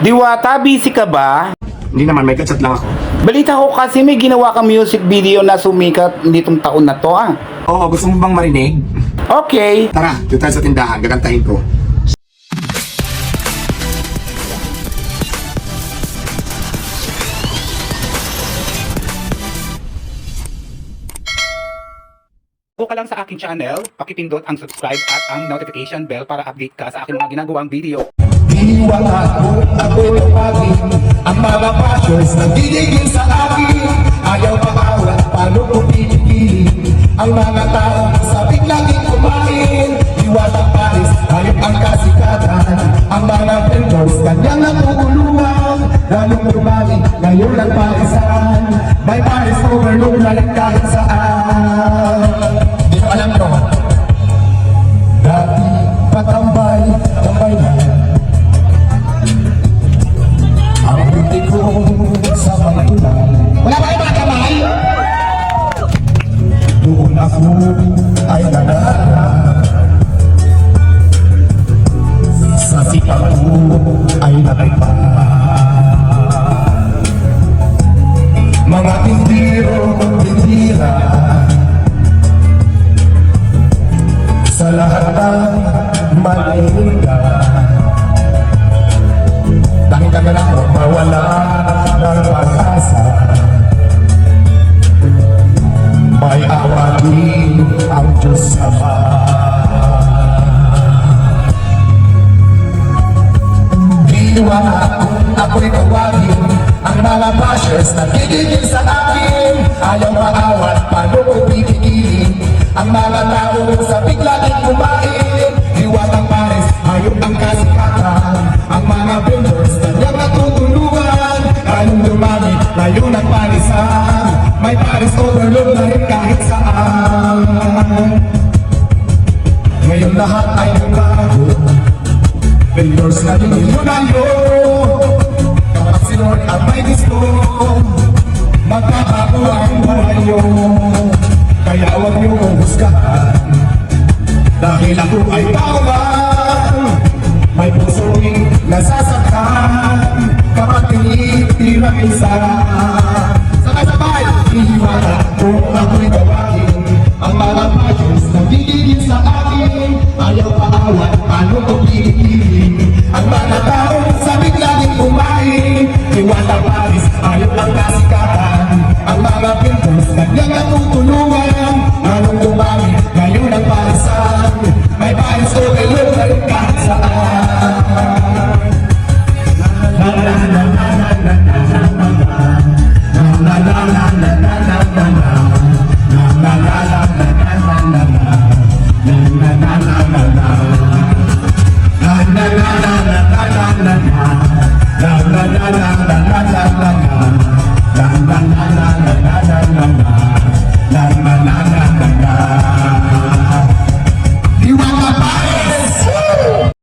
Diwata, busy ka ba? Hindi naman, may kachat lang ako. Balita ko kasi may ginawa kang music video na sumikat nitong taon na to ah. Oo, gusto mo bang marinig? Okay. Tara, doon tayo sa tindahan, gagantahin ko. Kung ka lang sa aking channel, pakipindot ang subscribe at ang notification bell para update ka sa aking mga ginagawang video. Iniwala ko ako'y pagin. Ang mga passions nagigigil sa akin. Ayaw makawala, paano ko pinipili? Ang mga tao sabik laging kumain. Iwatang Paris, hayop ang kasikatan. Ang mga vendors kanyang natutulungan. Lalong lumali, ngayon ang parisan. May Paris overload na rin kahit saan. Di ko alam ko. Dati patambay, tambay na. Ang buti ko sa pagtulan. Wala ba kayo mga kamay? Doon ako ay nangarap. Sa sipag ko ay nakaipa. Mga tindiro, tindira. Sa lahat ng malinda. Dahil ka na lang mawala ng pag-asa. May awa din ang Diyos Ama. Iwan ako'y tawagin. Ang mga bashers nagigigil sa akin. Ayaw maawat, paano ko pipigilin? Ang mga tao sa bigla din kumain. Iwan ang Paris, hayop ang kasikatan. Ang mga vendors kanyang natutulungan. Lalong lumami, layo ng parisan. May Paris overload na rin kahit saan. Ngayon lahat ay nagbago. Vendors na din lunayo. Kapag si Lord ang may gusto, magbabago ang buhay nyo. Kaya huwag niyo kong husgahan. Dahil ako ay bawal. May puso'y nasasaktan. Kapatid, tirang isa. Sabay-sabay, iiwala kung ako'y tawagin. Ang mga passions nagigigil sa akin. Ayaw paawat, paano ko pinipili? Ang mga tao sa biglang kumain. Iwala Paris, ayaw ang kasikatan. Ang mga vendors kanyang natutulungan. Anong dumami, ngayon ang parisan. May Paris overload na rin kahit saan. La la la la la la la la la la la la la la la la. La la la la la la la la. La la la la la la. La la la la la la la la. La la la la la la la la. La la la